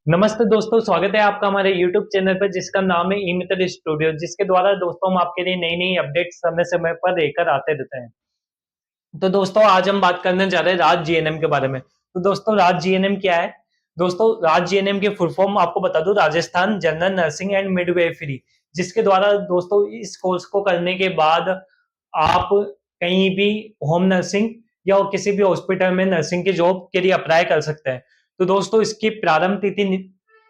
नमस्ते दोस्तों, स्वागत है आपका हमारे YouTube चैनल पर जिसका नाम है ई मित्र स्टूडियो, जिसके द्वारा दोस्तों हम आपके लिए नई-नई अपडेट समय-समय पर लेकर आते रहते हैं। तो दोस्तों आज हम बात करने जा रहे हैं राज जीएनएम के बारे में। तो दोस्तों राज जीएनएम क्या है? दोस्तों राज जीएनएम की फुल फॉर्म आपको बता दूं, Rajasthan general nursing and midwifery, जिसके द्वारा दोस्तों इस कोर्स को करने के बाद आप कहीं भी होम नर्सिंग या किसी भी हॉस्पिटल में नर्सिंग की जॉब के लिए अप्लाई कर सकते हैं। तो दोस्तों इसकी प्रारंभ तिथि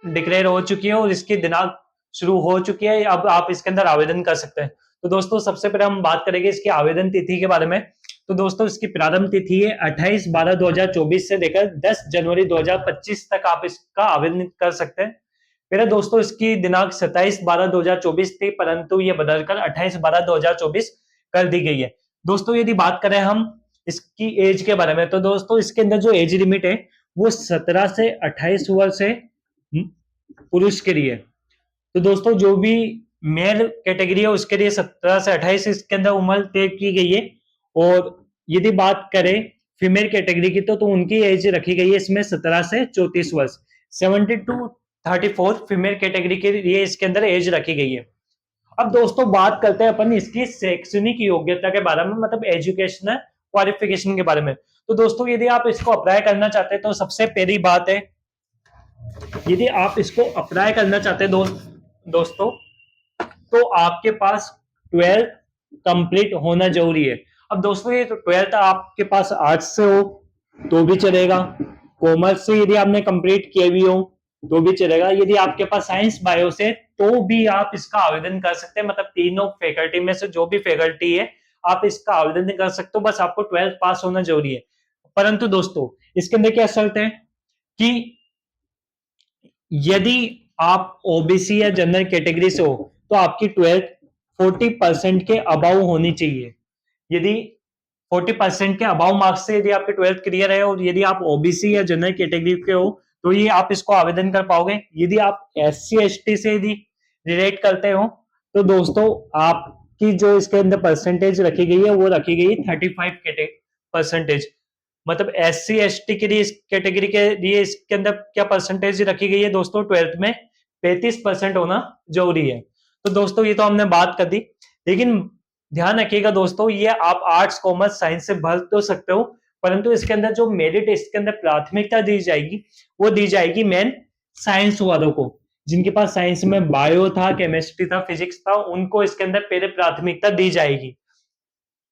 डिक्लेयर हो चुकी है और इसकी दिनांक शुरू हो चुकी है। अब आप इसके अंदर आवेदन कर सकते हैं। तो दोस्तों सबसे पहले हम बात करेंगे इसकी आवेदन तिथि के बारे में। तो दोस्तों इसकी प्रारंभ तिथि है 28/12/2024 से लेकर 10 जनवरी 2025 तक आप इसका आवेदन कर सकते हैं। फिर दोस्तों इसकी दिनांक 27/12/2024 थी, परंतु ये बदलकर 28/12/2024 कर दी गई है। दोस्तों यदि बात करें हम इसकी एज के बारे में, तो दोस्तों इसके अंदर जो एज लिमिट है वो 17 से 28 वर्ष है पुरुष के लिए। तो दोस्तों जो भी मेल कैटेगरी है उसके लिए 17 से 28 इसके अंदर उम्र तय की गई है। और यदि बात करें फीमेल कैटेगरी की तो उनकी एज रखी गई है इसमें 17 से 34 वर्ष। 70 टू 34 फीमेल कैटेगरी के लिए इसके अंदर एज रखी गई है। अब दोस्तों बात करते हैं अपन इसकी शैक्षणिक योग्यता के बारे में, मतलब एजुकेशनल क्वालिफिकेशन के बारे में। तो दोस्तों यदि आप इसको अप्लाई करना चाहते हैं तो सबसे पहली बात है, यदि आप इसको अप्लाई करना चाहते हैं दोस्तों तो आपके पास 12th कंप्लीट होना जरूरी है। अब दोस्तों ये 12th आपके पास आर्ट्स से हो तो भी चलेगा, कॉमर्स से यदि आपने कंप्लीट किया भी हो तो भी चलेगा, यदि आपके पास साइंस बायो से तो भी आप इसका आवेदन कर सकते हैं। मतलब तीनों फैकल्टी में से जो भी फैकल्टी है आप इसका आवेदन कर सकते हो, बस आपको 12th पास होना जरूरी है। परंतु दोस्तों इसके अंदर क्या शर्त है कि यदि आप ओबीसी या जनरल कैटेगरी से हो तो आपकी 12th 40% के अबाउ होनी चाहिए। यदि 40% के अबाउ मार्क्स से यदि आपकी 12th क्लियर है और यदि आप ओबीसी या जनरल कैटेगरी के हो तो ये आप इसको आवेदन कर पाओगे। यदि आप एससी एसटी से यदि रिलेट करते हो तो दोस्तों आपकी जो इसके अंदर परसेंटेज रखी गई है वो रखी गई है 35%। मतलब एस सी एस टी के लिए इस कैटेगरी के लिए इसके अंदर क्या परसेंटेज रखी गई है दोस्तों, 12th में 35% होना जरूरी है। तो दोस्तों ये तो हमने बात कर दी, लेकिन ध्यान रखिएगा दोस्तों, ये आप आर्ट्स कॉमर्स साइंस से भर तो सकते हो, परंतु इसके अंदर जो मेरिट इसके अंदर प्राथमिकता दी जाएगी वो दी जाएगी मेन साइंस वालों को। जिनके पास साइंस में बायो था, केमिस्ट्री था, फिजिक्स था, उनको इसके अंदर पहले प्राथमिकता दी जाएगी।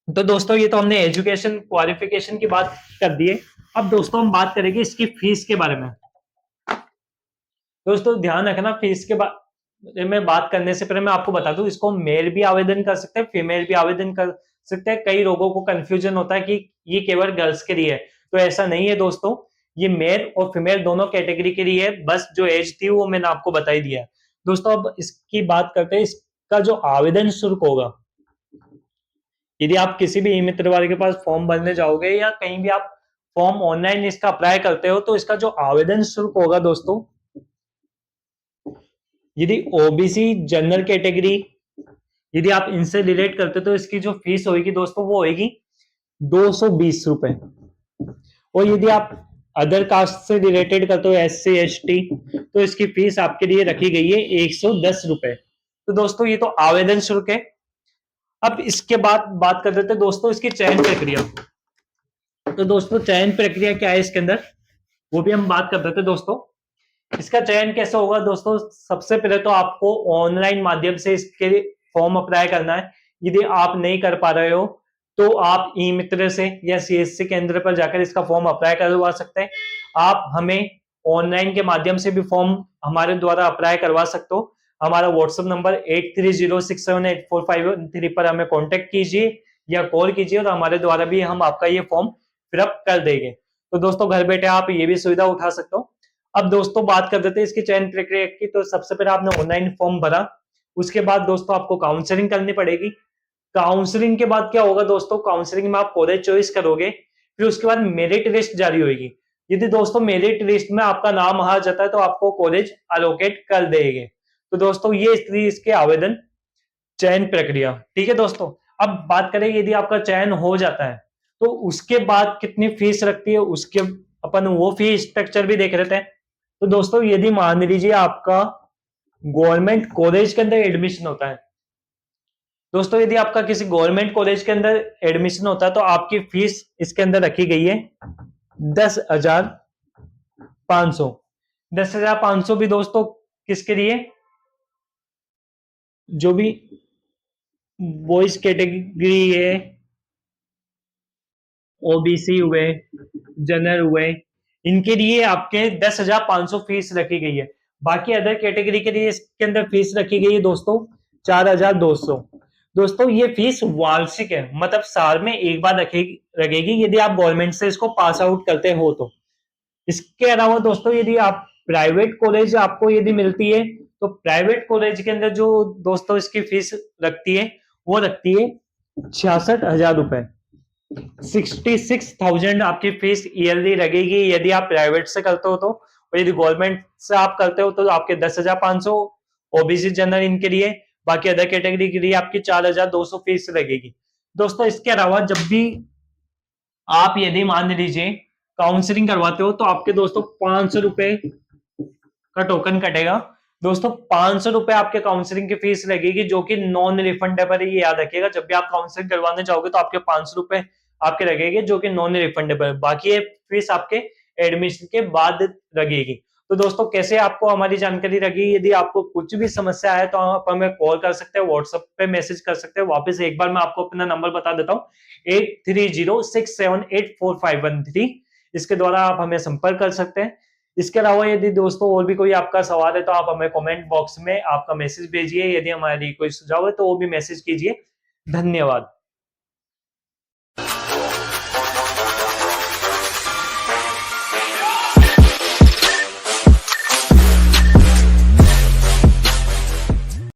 तो दोस्तों ये तो हमने एजुकेशन क्वालिफिकेशन की बात कर दी है। अब दोस्तों हम बात करेंगे इसकी फीस के बारे में। दोस्तों ध्यान रखना, फीस के बारे में बात करने से पहले मैं आपको बता दूं, इसको मेल भी आवेदन कर सकते हैं, फीमेल भी आवेदन कर सकते हैं। कई लोगों को कंफ्यूजन होता है कि ये केवल गर्ल्स के लिए है, तो ऐसा नहीं है दोस्तों, ये मेल और फीमेल दोनों कैटेगरी के लिए है। बस जो एज थी वो मैंने आपको बताई दिया है। दोस्तों अब इसकी बात करते हैं, इसका जो आवेदन शुल्क होगा, यदि आप किसी भी ई मित्र वाले के पास फॉर्म भरने जाओगे या कहीं भी आप फॉर्म ऑनलाइन इसका अप्लाई करते हो तो इसका जो आवेदन शुल्क होगा दोस्तों, यदि ओबीसी जनरल कैटेगरी यदि आप इनसे रिलेट करते हो तो इसकी जो फीस होगी दोस्तों वो होगी 220 रुपए। और यदि आप अदर कास्ट से रिलेटेड करते हो एस सी एस टी तो इसकी फीस आपके लिए रखी गई है 110 रुपए। तो दोस्तों ये तो आवेदन शुल्क है। अब इसके बाद बात कर देते हैं दोस्तों इसकी चयन प्रक्रिया। तो दोस्तों चयन प्रक्रिया क्या है इसके अंदर वो भी हम बात कर देते हैं दोस्तों। इसका चयन कैसे होगा दोस्तों, सबसे पहले तो आपको ऑनलाइन माध्यम से इसके फॉर्म अप्लाई करना है। यदि आप नहीं कर पा रहे हो तो आप ई मित्र से या सीएससी केंद्र पर जाकर इसका फॉर्म अप्लाई करवा सकते हैं। आप हमें ऑनलाइन के माध्यम से भी फॉर्म हमारे द्वारा अप्लाई करवा सकते हो। हमारा व्हाट्सएप नंबर 8306784513 पर हमें कांटेक्ट कीजिए या कॉल कीजिए और हमारे द्वारा भी हम आपका ये फॉर्म फिलअप कर देंगे। तो दोस्तों घर बैठे आप ये भी सुविधा उठा सकते हो। अब दोस्तों बात कर देते हैं इसकी चयन प्रक्रिया की। तो सबसे पहले आपने ऑनलाइन फॉर्म भरा, उसके बाद दोस्तों आपको काउंसलिंग करनी पड़ेगी। काउंसलिंग के बाद क्या होगा दोस्तों, काउंसलिंग में आप कॉलेज चॉइस करोगे, फिर उसके बाद मेरिट लिस्ट जारी होगी। यदि दोस्तों मेरिट लिस्ट में आपका नाम आ जाता है तो आपको कॉलेज अलोकेट कर देंगे। तो दोस्तों ये इसके आवेदन चयन प्रक्रिया, ठीक है दोस्तों। अब बात करें यदि आपका चयन हो जाता है तो उसके बाद कितनी फीस रखती है, उसके अपन वो फीस स्ट्रक्चर भी देख रहे थे। तो दोस्तों यदि मान लीजिए आपका गवर्नमेंट कॉलेज के अंदर एडमिशन होता है, दोस्तों यदि आपका किसी गवर्नमेंट कॉलेज के अंदर एडमिशन होता है तो आपकी फीस इसके अंदर रखी गई है 10,500। 10,500 भी दोस्तों किसके लिए, जो भी बॉयज कैटेगरी है, ओबीसी हुए, जनरल हुए, इनके लिए आपके 10,500 फीस रखी गई है। बाकी अदर कैटेगरी के लिए इसके अंदर फीस रखी गई है दोस्तों 4,200। दोस्तों ये फीस वार्षिक है, मतलब साल में एक बार लगेगी यदि आप गवर्नमेंट से इसको पास आउट करते हो तो। इसके अलावा दोस्तों यदि आप प्राइवेट कॉलेज आपको यदि मिलती है तो प्राइवेट कॉलेज के अंदर जो दोस्तों इसकी फीस लगती है वो लगती है 66,000 रुपए। 66,000 आपकी फीस ईयरली लगेगी यदि आप प्राइवेट से करते हो तो, और यदि गवर्नमेंट से आप करते हो तो आपके 10,500 ओबीसी जनरल इनके लिए, बाकी अदर कैटेगरी के लिए आपकी 4,200 फीस लगेगी। दोस्तों इसके अलावा जब भी आप यदि मान लीजिए काउंसलिंग करवाते हो तो आपके दोस्तों 500 रुपए का टोकन कटेगा। दोस्तों 500 रुपए आपके काउंसलिंग की फीस लगेगी जो कि नॉन रिफंडेबल है, ये याद रखिएगा। जब भी आप काउंसलिंग करवाने जाओगे तो आपके 500 रुपए आपके लगेंगे जो कि नॉन रिफंडेबल, बाकी ये फीस आपके एडमिशन के बाद लगेगी। तो दोस्तों कैसे आपको हमारी जानकारी लगी, यदि आपको कुछ भी समस्या है तो आप हमें कॉल कर सकते हैं, व्हाट्सएप पे मैसेज कर सकते हैं। वापस एक बार मैं आपको अपना नंबर बता देता हूँ 8306784513। इसके द्वारा आप हमें संपर्क कर सकते हैं। इसके अलावा यदि दोस्तों और भी कोई आपका सवाल है तो आप हमें कमेंट बॉक्स में आपका मैसेज भेजिए, यदि हमारी कोई सुझाव है तो वो भी मैसेज कीजिए। धन्यवाद।